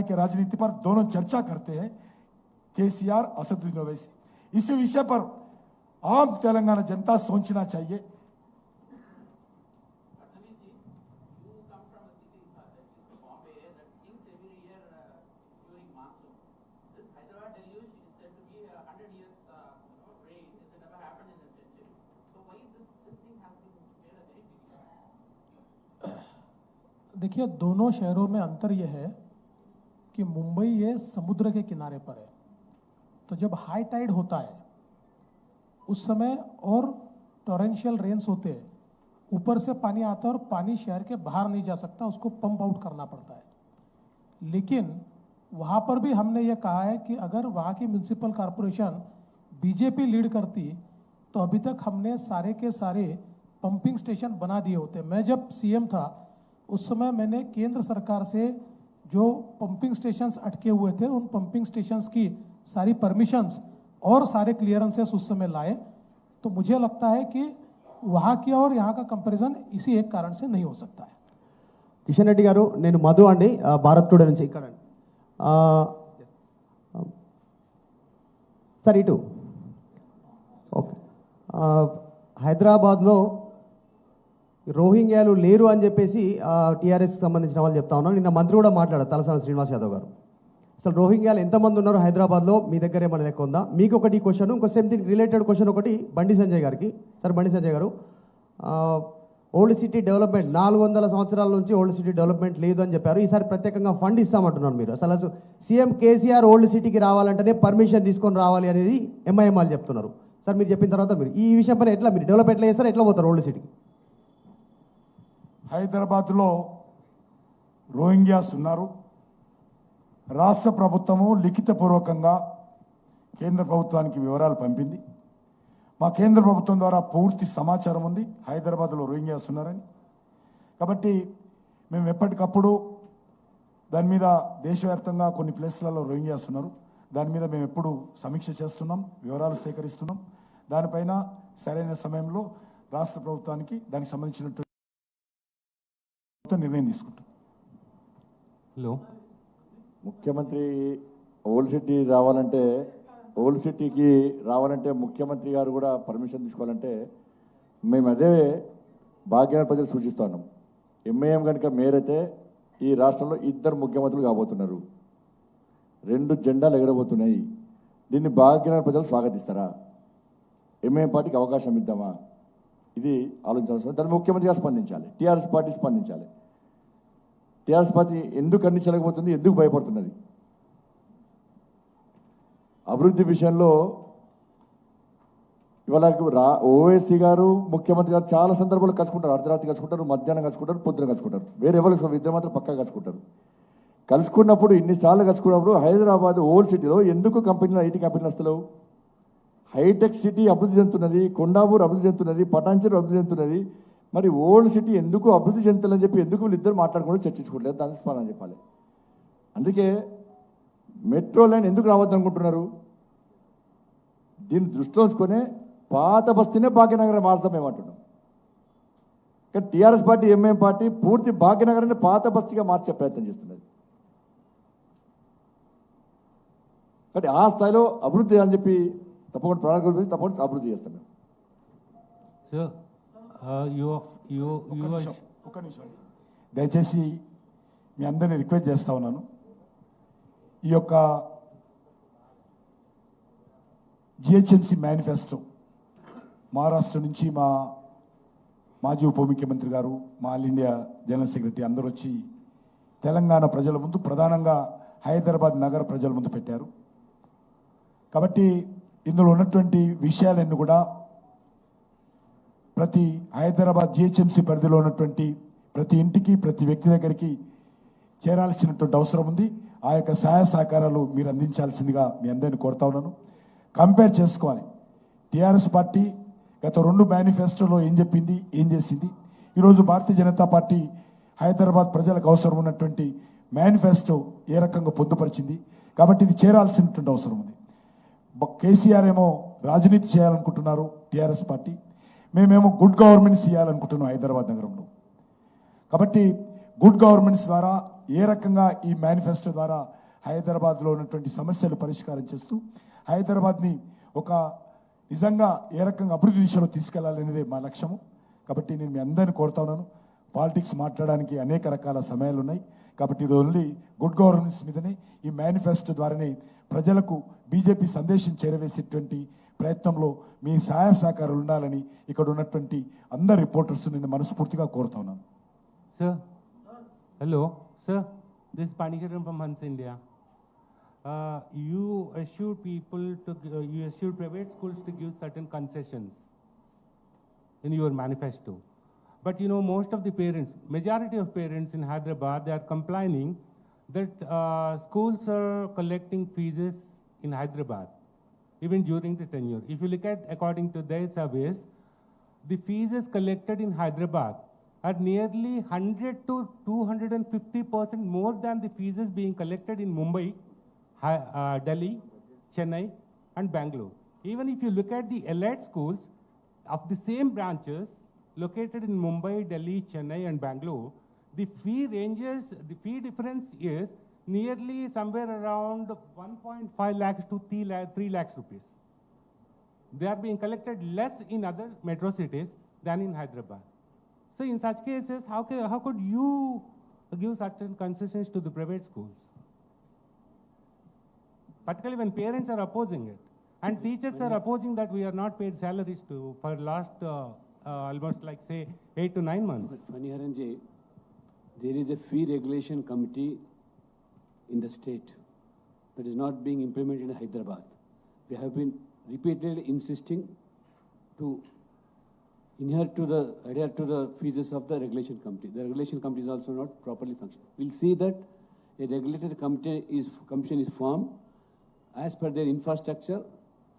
के राजनीति पर दोनों चर्चा करते हैं, केसीआर असदुद्दीन ओवैसी। इस विषय पर आम तेलंगाना जनता सोचना चाहिए। देखिए, दोनों शहरों में अंतर यह है कि मुंबई ये समुद्र के किनारे पर है, तो जब हाई टाइड होता है उस समय और टॉरेंशियल रेन्स होते हैं, ऊपर से पानी आता है और पानी शहर के बाहर नहीं जा सकता, उसको पंप आउट करना पड़ता है। लेकिन वहाँ पर भी हमने ये कहा है कि अगर वहाँ की म्यूनिसिपल कॉरपोरेशन बीजेपी लीड करती तो अभी तक हमने सारे के सारे पंपिंग स्टेशन बना दिए होते। मैं जब सीएम था उस समय मैंने केंद्र सरकार से जो पंपिंग स्टेशंस अटके हुए थे उन पंपिंग स्टेशंस की सारी परमिशंस और सारे क्लियरेंसेस उस समय लाए। तो मुझे लगता है कि वहाँ की और यहाँ का कंपैरिजन इसी एक कारण से नहीं हो सकता है। కిషన్ రెడ్డి గారు, నేను మధు అండి, భారత్ టుడే నుంచి ఇక్కడ సార్ ఇటు ఓకే. హైదరాబాద్లో రోహింగ్యాలు లేరు అని చెప్పేసి టీఆర్ఎస్కి సంబంధించిన వాళ్ళు చెప్తా ఉన్నారు. నిన్న మంత్రి కూడా మాట్లాడారు, తలసాని శ్రీనివాస్ యాదవ్ గారు. అసలు రోహింగ్యాలు ఎంతమంది ఉన్నారు హైదరాబాద్లో, మీ దగ్గర ఏమైనా లెక్క ఉందా? మీకు ఒకటి క్వశ్చన్, ఇంకో సేమ్ థింగ్ రిలేటెడ్ క్వశ్చన్ ఒకటి బండి సంజయ్ గారికి. సార్ బండి సంజయ్ గారు, ఓల్డ్ సిటీ డెవలప్మెంట్ 400 సంవత్సరాల నుంచి ఓల్డ్ సిటీ డెవలప్మెంట్ లేదు అని చెప్పారు. ఈసారి ప్రత్యేకంగా ఫండ్ ఇస్తామంటున్నారు మీరు. అసలు సీఎం కేసీఆర్ ఓల్డ్ సిటీకి రావాలంటేనే పర్మిషన్ తీసుకొని రావాలి అనేది ఎంఐఎం వాళ్ళు చెప్తున్నారు. సార్ మీరు చెప్పిన తర్వాత మీరు ఈ విషయం పైన ఎట్లా మీరు డెవలప్ ఎట్లా చేస్తారు, ఎట్లా పోతారు ఓల్డ్ సిటీకి? హైదరాబాద్లో రోహింగ్యాస్ ఉన్నారు. రాష్ట్ర ప్రభుత్వము లిఖితపూర్వకంగా కేంద్ర ప్రభుత్వానికి వివరాలు పంపింది. మా కేంద్ర ప్రభుత్వం ద్వారా పూర్తి సమాచారం ఉంది హైదరాబాద్లో రోహింగ్యాస్ ఉన్నారని. కాబట్టి మేము ఎప్పటికప్పుడు దాని మీద దేశవ్యాప్తంగా కొన్ని ప్లేస్లలో రోహింగ్యాస్ ఉన్నారు, దాని మీద మేము ఎప్పుడు సమీక్ష చేస్తున్నాం, వివరాలు సేకరిస్తున్నాం. దానిపైన సరైన సమయంలో రాష్ట్ర ప్రభుత్వానికి దానికి సంబంధించినటువంటి నిర్ణయం తీసుకుంటాం. హలో, ముఖ్యమంత్రి ఓల్డ్ సిటీ రావాలంటే, ఓల్డ్ సిటీకి రావాలంటే ముఖ్యమంత్రి గారు కూడా పర్మిషన్ తీసుకోవాలంటే మేము అదే భాగ్యనగర్ ప్రజలు సూచిస్తున్నాం. ఎంఐఎం కనుక మేరైతే ఈ రాష్ట్రంలో 2 ముఖ్యమంత్రులు కాబోతున్నారు, 2 జెండాలు ఎగరబోతున్నాయి. దీన్ని భాగ్యనగర్ ప్రజలు స్వాగతిస్తారా? ఎంఐఎం పార్టీకి అవకాశం ఇద్దామా? ఇది ఆలోచించాల్సిన, దాన్ని ముఖ్యమంత్రిగా స్పందించాలి, టీఆర్ఎస్ పార్టీ స్పందించాలి. టీఆర్ఎస్ పార్టీ ఎందుకు ఖండించలేకపోతుంది, ఎందుకు భయపడుతున్నది? అభివృద్ధి విషయంలో ఇవాళ ఓవైసీ గారు ముఖ్యమంత్రి గారు చాలా సందర్భాలు కలుసుకుంటారు, అర్ధరాత్రి కలుసుకుంటారు, మధ్యాహ్నం కలుసుకుంటారు, పొద్దున కలుసుకుంటారు. వేరే ఎవరికి ఇద్దరు మాత్రం పక్కా కలుసుకుంటారు. కలుసుకున్నప్పుడు ఇన్నిసార్లు కలుసుకున్నప్పుడు హైదరాబాద్ ఓల్డ్ సిటీలో ఎందుకు కంపెనీలు, ఐటీ కంపెనీలు వస్తలేవు? హైటెక్ సిటీ అభివృద్ధి చెందుతున్నది, కొండాపూర్ అభివృద్ధి చెందుతున్నది, పటాన్చెరు అభివృద్ధి చెందుతున్నది. మరి ఓల్డ్ సిటీ ఎందుకు అభివృద్ధి చెందుతుందని చెప్పి ఎందుకు వీళ్ళిద్దరు మాట్లాడుకుంటూ చర్చించుకోవట్లేదు? దానికి స్పందన చెప్పాలి. అందుకే మెట్రో లైన్ ఎందుకు రావద్దు అనుకుంటున్నారు? దీన్ని దృష్టిలో ఉంచుకొని పాత బస్తీనే భాగ్యనగరం మార్చుదాం ఏమంటున్నాం. కానీ టీఆర్ఎస్ పార్టీ, ఎంఐఎం పార్టీ పూర్తి భాగ్యనగరాన్ని పాత బస్తీగా మార్చే ప్రయత్నం చేస్తున్నది. కాబట్టి ఆ స్థాయిలో అభివృద్ధి అని చెప్పి తప్పకుండా ప్రణాళిక తప్పకుండా అభివృద్ధి చేస్తున్నాం. ఒక్క నిమిషం దయచేసి మీ అందరినీ రిక్వెస్ట్ చేస్తా ఉన్నాను. ఈ యొక్క జిహెచ్ఎంసీ మేనిఫెస్టో మహారాష్ట్ర నుంచి మా మాజీ ఉప ముఖ్యమంత్రి గారు, మా ఆల్ ఇండియా జనరల్ సెక్రటరీ అందరూ వచ్చి తెలంగాణ ప్రజల ముందు, ప్రధానంగా హైదరాబాద్ నగర ప్రజల ముందు పెట్టారు. కాబట్టి ఇందులో ఉన్నటువంటి విషయాలన్నీ కూడా ప్రతి హైదరాబాద్ జిహెచ్ఎంసీ పరిధిలో ఉన్నటువంటి ప్రతి ఇంటికి, ప్రతి వ్యక్తి దగ్గరికి చేరాల్సినటువంటి అవసరం ఉంది. ఆ యొక్క సహాయ సహకారాలు మీరు అందించాల్సిందిగా మీ అందరినీ కోరుతా ఉన్నాను. కంపేర్ చేసుకోవాలి. టీఆర్ఎస్ పార్టీ గత 2 మేనిఫెస్టోలో ఏం చెప్పింది, ఏం చేసింది. ఈరోజు భారతీయ జనతా పార్టీ హైదరాబాద్ ప్రజలకు అవసరం ఉన్నటువంటి మేనిఫెస్టో ఏ రకంగా పొందుపరిచింది. కాబట్టి ఇది చేరాల్సినటువంటి అవసరం ఉంది. కేసీఆర్ ఏమో రాజనీతి చేయాలనుకుంటున్నారు, టీఆర్ఎస్ పార్టీ మేమేమో గుడ్ గవర్నెన్స్ చేయాలనుకుంటున్నాం హైదరాబాద్ నగరంలో. కాబట్టి గుడ్ గవర్నెన్స్ ద్వారా ఏ రకంగా ఈ మేనిఫెస్టో ద్వారా హైదరాబాద్లో ఉన్నటువంటి సమస్యలు పరిష్కారం చేస్తూ హైదరాబాద్ని ఒక నిజంగా ఏ రకంగా అభివృద్ధి దిశలో తీసుకెళ్లాలనేదే మా లక్ష్యము. కాబట్టి నేను మీ అందరిని కోరుతా ఉన్నాను. పాలిటిక్స్ మాట్లాడడానికి అనేక రకాల సమయాలు ఉన్నాయి. కాబట్టి ఇది ఓన్లీ గుడ్ గవర్నెన్స్ మీదనే ఈ మేనిఫెస్టో ద్వారానే ప్రజలకు బీజేపీ సందేశం చేరవేసేటువంటి ప్రయత్నంలో మీ సహాయ సహకారాలు ఉండాలని ఇక్కడ ఉన్నటువంటి అందరు రిపోర్టర్స్ నేను మనస్ఫూర్తిగా కోరుతా ఉన్నాను. Sir. Hello, sir. This is Panikiran from Hans India. You assured you assured private schools to give certain concessions in your manifesto. But you know, most of the parents, majority of parents in Hyderabad, they are complaining that schools are collecting fees in Hyderabad, even during the tenure. If you look at, according to their surveys, the fees collected in Hyderabad are nearly 100 to 250% more than the fees being collected in Mumbai, Delhi, Chennai, and Bangalore. Even if you look at the elite schools of the same branches located in Mumbai, Delhi, Chennai, and Bangalore, the fee difference is nearly somewhere around 1.5 lakhs to 3 lakhs rupees. They are being collected less in other metro cities than in Hyderabad. So in such cases, how could you give certain concessions to the private schools? Particularly when parents are opposing it. And teachers are opposing that we are not paid salaries for last almost like say 8 to 9 months. But Paniharan ji, there is a fee regulation committee in the state that is not being implemented in Hyderabad. We have been repeatedly insisting to adhere to the fees of the regulation committee. The regulation committee is also not properly functioning. We'll see that a regulatory commission is formed as per their infrastructure,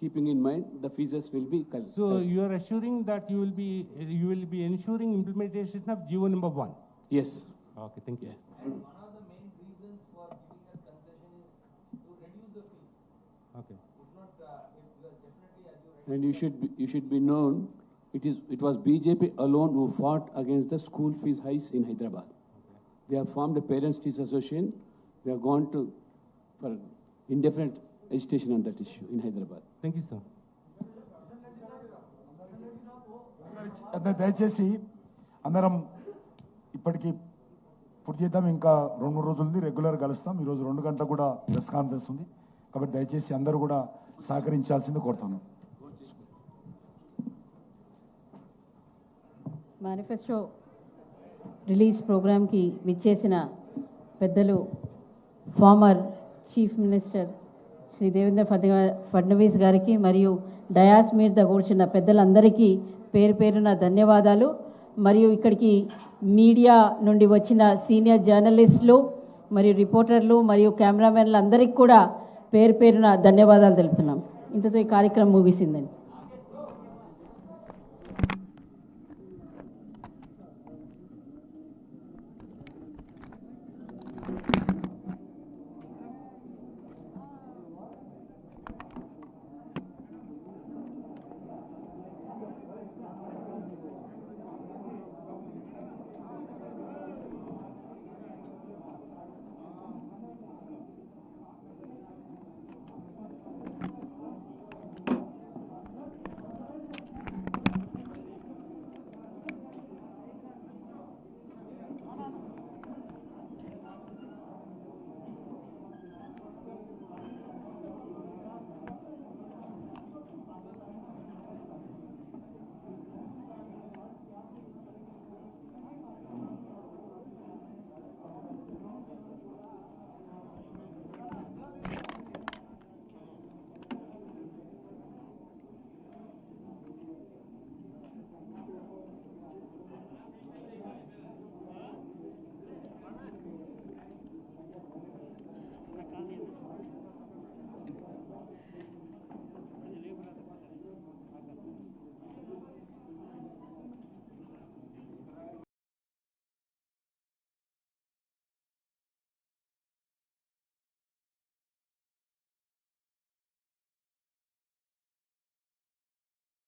keeping in mind the fees will be collected. So you are assuring that you will be ensuring implementation of GO number 1. Yes. Okay, thank you. Yeah. One of the main reasons for giving a concession is to reduce the fees. Okay. It's not, because definitely as you And you should be known, it was BJP alone who fought against the school fees hikes in Hyderabad. We have formed a parents teachers association. We have gone for indefinite agitation on that issue in Hyderabad. Thank you, sir. దయచేసి అందరం ఇప్పటికీ పూర్తి చేద్దాం. ఇంకా 2-3 రోజులు ఉంది, regular కలుస్తాం. ఈరోజు 2 గంటలకు కూడా ప్రెస్ కాన్ఫరెన్స్ ఉంది. కాబట్టి దయచేసి అందరూ కూడా సహకరించాల్సింది కోరుతాను. మేనిఫెస్టో రిలీజ్ ప్రోగ్రామ్కి విచ్చేసిన పెద్దలు former chief minister Shri Devendra Fadnavis గారికి మరియు డయాస్ మీద కూర్చున్న పెద్దలందరికీ పేరు పేరున ధన్యవాదాలు. మరియు ఇక్కడికి మీడియా నుండి వచ్చిన సీనియర్ జర్నలిస్టులు మరియు రిపోర్టర్లు మరియు కెమెరామెన్లు అందరికీ కూడా పేరు పేరున ధన్యవాదాలు తెలుపుతున్నాం. ఇంతతో ఈ కార్యక్రమం ముగిసిందండి.